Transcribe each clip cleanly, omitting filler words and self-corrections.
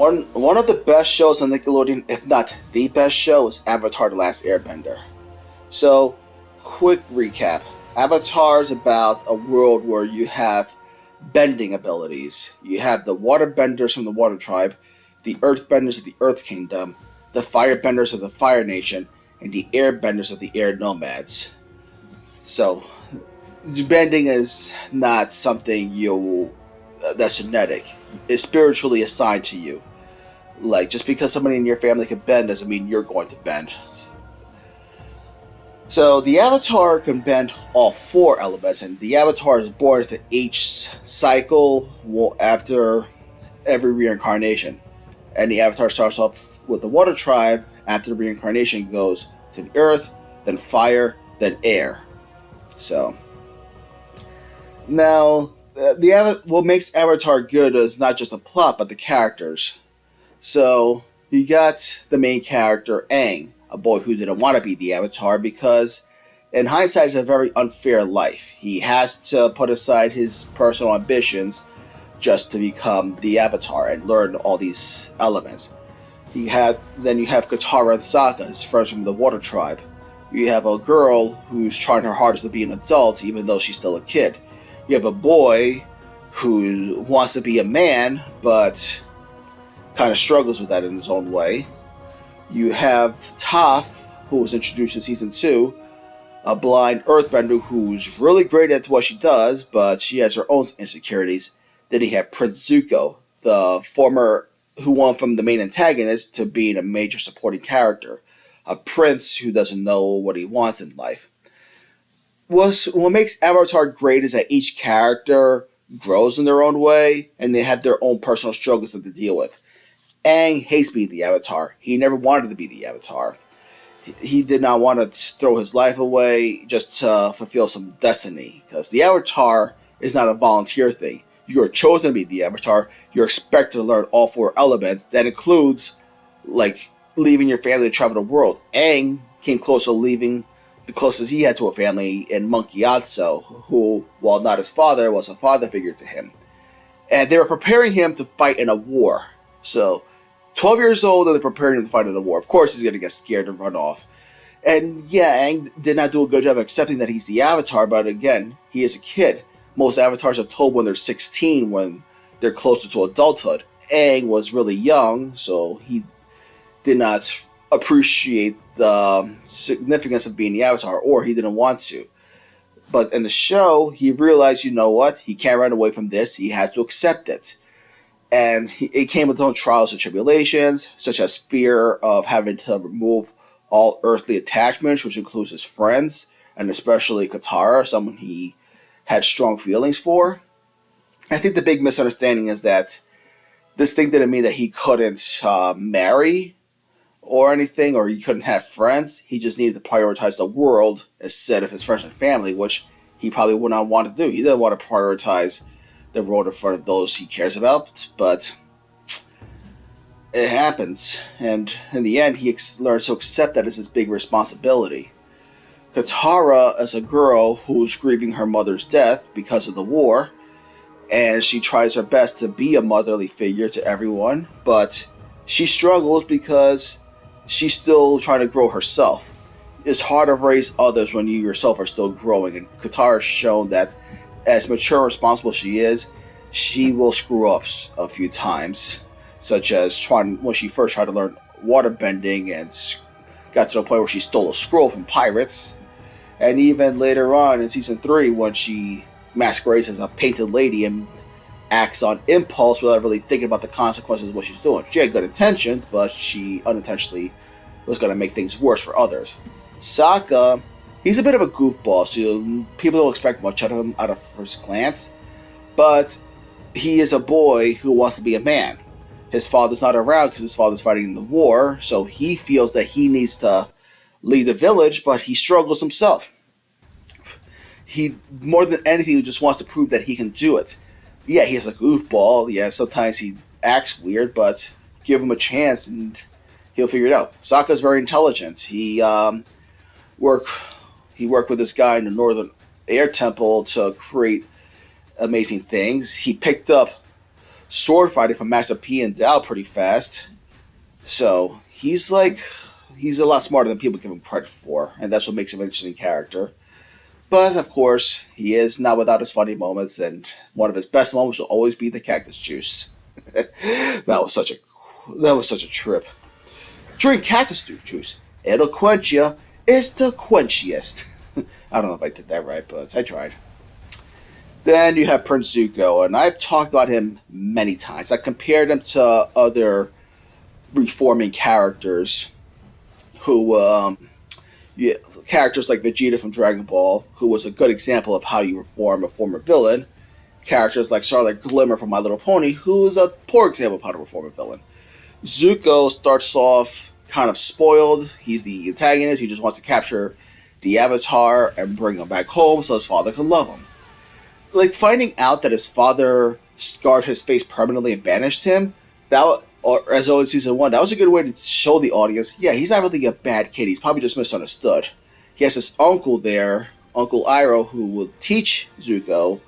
One of the best shows on Nickelodeon, if not the best show, is Avatar: The Last Airbender. So, quick recap. Avatar is about a world where you have bending abilities. You have the water benders from the Water Tribe, the earth benders of the Earth Kingdom, the fire benders of the Fire Nation, and the air benders of the Air Nomads. So, bending is not something that's genetic. It's spiritually assigned to you. Like, just because somebody in your family can bend doesn't mean you're going to bend. So the Avatar can bend all four elements, and the Avatar is born into each cycle after every reincarnation. And the Avatar starts off with the Water Tribe. After the reincarnation, goes to the Earth, then Fire, then Air. So now, what makes Avatar good is not just the plot, but the characters. So you got the main character, Aang, a boy who didn't want to be the Avatar because, in hindsight, it's a very unfair life. He has to put aside his personal ambitions just to become the Avatar and learn all these elements. Then you have Katara and Sokka, his friends from the Water Tribe. You have a girl who's trying her hardest to be an adult, even though she's still a kid. You have a boy who wants to be a man, but kind of struggles with that in his own way. You have Toph, who was introduced in Season 2, a blind earthbender who's really great at what she does, but she has her own insecurities. Then you have Prince Zuko, the former who went from the main antagonist to being a major supporting character. A prince who doesn't know what he wants in life. What makes Avatar great is that each character grows in their own way, and they have their own personal struggles to deal with. Aang hates being the Avatar. He never wanted to be the Avatar. He did not want to throw his life away just to fulfill some destiny, because the Avatar is not a volunteer thing. You are chosen to be the Avatar. You're expected to learn all four elements. That includes, like, leaving your family to travel the world. Aang came close to leaving the closest he had to a family in Monkey Atso, who, while not his father, was a father figure to him. And they were preparing him to fight in a war. So, 12 years old, and they're preparing him to fight in a war. Of course, he's going to get scared and run off. And yeah, Aang did not do a good job of accepting that he's the Avatar, but again, he is a kid. Most Avatars are told when they're 16, when they're closer to adulthood. Aang was really young, so he did not appreciate the significance of being the Avatar, or he didn't want to. But in the show, he realized, you know what, he can't run away from this, he has to accept it. And it came with its own trials and tribulations, such as fear of having to remove all earthly attachments, which includes his friends, and especially Katara, someone he had strong feelings for. I think the big misunderstanding is that this thing didn't mean that he couldn't marry or anything, or he couldn't have friends. He just needed to prioritize the world instead of his friends and family, which he probably would not want to do. He didn't want to prioritize the world in front of those he cares about, but it happens. And in the end, he learns to accept that as his big responsibility. Katara is a girl who's grieving her mother's death because of the war, and she tries her best to be a motherly figure to everyone, but she struggles because she's still trying to grow herself. It's hard to raise others when you yourself are still growing, and Katara has shown that as mature and responsible she is, she will screw up a few times, such as when she first tried to learn water bending and got to the point where she stole a scroll from pirates. And even later on in Season 3, when she masquerades as a painted lady and acts on impulse without really thinking about the consequences of what she's doing. She had good intentions, but she unintentionally was going to make things worse for others. Sokka, he's a bit of a goofball, so people don't expect much out of him at a first glance. But he is a boy who wants to be a man. His father's not around because his father's fighting in the war, so he feels that he needs to lead the village, but he struggles himself. He, more than anything, just wants to prove that he can do it. Yeah, he's a goofball. Yeah, sometimes he acts weird, but give him a chance and he'll figure it out. Sokka's very intelligent. He worked with this guy in the Northern Air Temple to create amazing things. He picked up sword fighting from Master P and Dao pretty fast. So he's a lot smarter than people give him credit for, and that's what makes him an interesting character. But of course, he is not without his funny moments, and one of his best moments will always be the cactus juice. That was such a trip. Drink cactus juice. It'll quench ya. It's the quenchiest. I don't know if I did that right, but I tried. Then you have Prince Zuko, and I've talked about him many times. I compared him to other reforming characters who, yeah, characters like Vegeta from Dragon Ball, who was a good example of how you reform a former villain. Characters like Charlotte Glimmer from My Little Pony, who is a poor example of how to reform a villain. Zuko starts off kind of spoiled. He's the antagonist. He just wants to capture the Avatar and bring him back home so his father can love him. Like, finding out that his father scarred his face permanently and banished him, or as early as season 1, that was a good way to show the audience, yeah, he's not really a bad kid. He's probably just misunderstood. He has his uncle there, Uncle Iroh, who will teach Zuko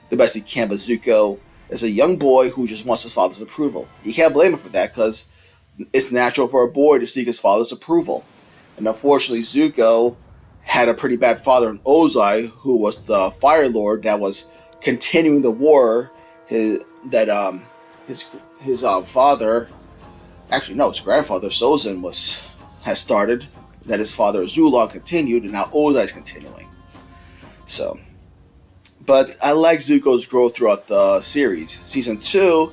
the best he can, but Zuko is a young boy who just wants his father's approval. You can't blame him for that, because it's natural for a boy to seek his father's approval. And unfortunately, Zuko had a pretty bad father in Ozai, who was the Fire Lord that was continuing the war. His father, actually no, his grandfather Sozin has started. That his father Zulon continued, and now Ozai's continuing. So, but I like Zuko's growth throughout the series. Season 2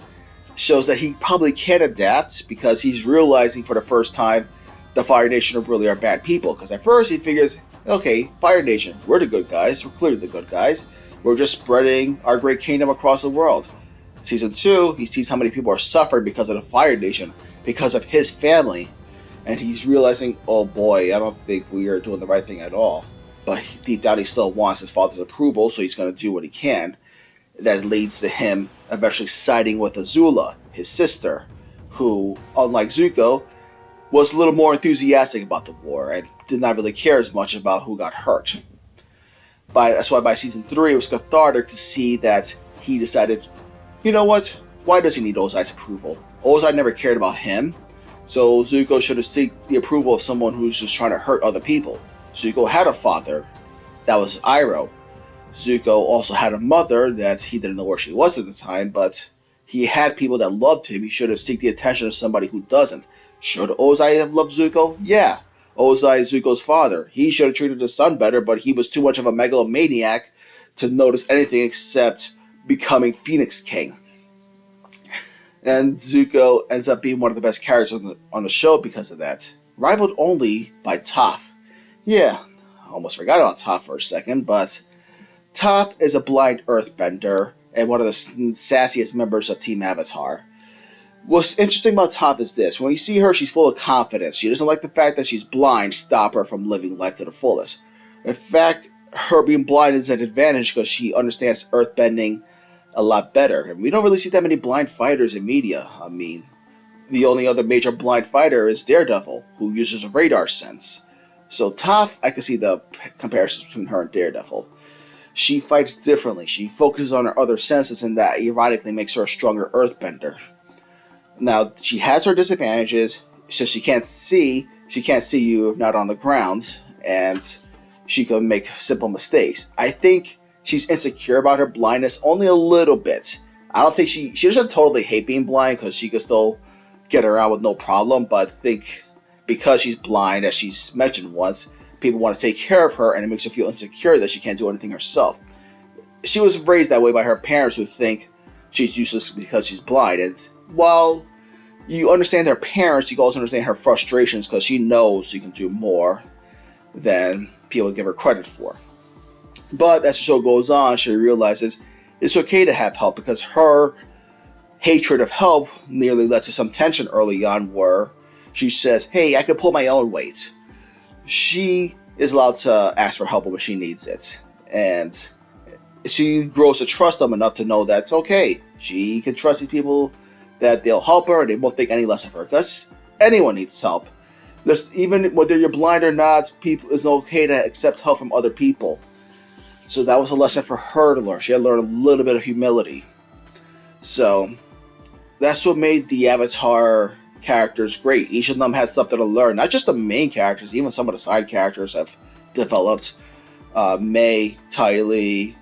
shows that he probably can adapt because he's realizing for the first time the Fire Nation really are bad people. Because at first he figures, okay, Fire Nation, we're the good guys. We're clearly the good guys. We're just spreading our great kingdom across the world. Season 2, he sees how many people are suffering because of the Fire Nation, because of his family. And he's realizing, oh boy, I don't think we are doing the right thing at all. But deep down he still wants his father's approval, so he's going to do what he can. That leads to him eventually siding with Azula, his sister, who, unlike Zuko, was a little more enthusiastic about the war and did not really care as much about who got hurt. That's why by season 3 it was cathartic to see that he decided, you know what, why does he need Ozai's approval? Ozai never cared about him, so Zuko should have sought the approval of someone who's just trying to hurt other people. Zuko had a father, that was Iroh. Zuko also had a mother that he didn't know where she was at the time, but he had people that loved him. He should have sought the attention of somebody who doesn't. Should Ozai have loved Zuko? Yeah. Ozai is Zuko's father. He should have treated his son better, but he was too much of a megalomaniac to notice anything except becoming Phoenix King. And Zuko ends up being one of the best characters on the show because of that. Rivaled only by Toph. Yeah, I almost forgot about Toph for a second, but Toph is a blind earthbender and one of the sassiest members of Team Avatar. What's interesting about Toph is this. When you see her, she's full of confidence. She doesn't like the fact that she's blind stop her from living life to the fullest. In fact, her being blind is an advantage because she understands earthbending a lot better. And we don't really see that many blind fighters in media. I mean, the only other major blind fighter is Daredevil, who uses a radar sense. So Toph, I can see the comparison between her and Daredevil. She fights differently. She focuses on her other senses, and that ironically makes her a stronger earthbender. Now, she has her disadvantages, so she can't see you if not on the ground, and she can make simple mistakes. I think she's insecure about her blindness only a little bit. I don't think she doesn't totally hate being blind, because she can still get around with no problem, but I think because she's blind, as she's mentioned once, people want to take care of her, and it makes her feel insecure that she can't do anything herself. She was raised that way by her parents, who think she's useless because she's blind, and while you understand her parents, you can also understand her frustrations because she knows she can do more than people give her credit for. But as the show goes on, she realizes it's okay to have help, because her hatred of help nearly led to some tension early on where she says, hey, I can pull my own weight. She is allowed to ask for help when she needs it. And she grows to trust them enough to know that it's okay. She can trust these people, that they'll help her and they won't think any less of her, because anyone needs help. Even whether you're blind or not, it's okay to accept help from other people. So that was a lesson for her to learn. She had to learn a little bit of humility. So that's what made the Avatar characters great. Each of them had something to learn. Not just the main characters, even some of the side characters have developed. May, Ty Lee,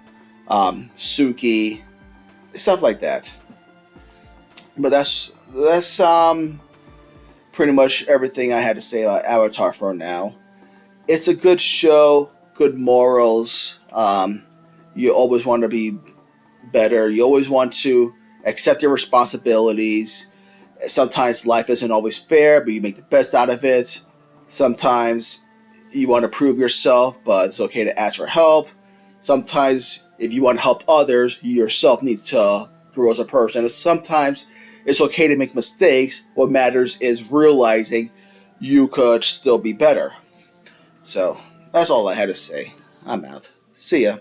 Suki, stuff like that. But that's pretty much everything I had to say about Avatar for now. It's a good show, good morals. You always want to be better. You always want to accept your responsibilities. Sometimes life isn't always fair, but you make the best out of it. Sometimes you want to prove yourself, but it's okay to ask for help. Sometimes, if you want to help others, you yourself need to grow as a person. And sometimes it's okay to make mistakes. What matters is realizing you could still be better. So, that's all I had to say. I'm out. See ya.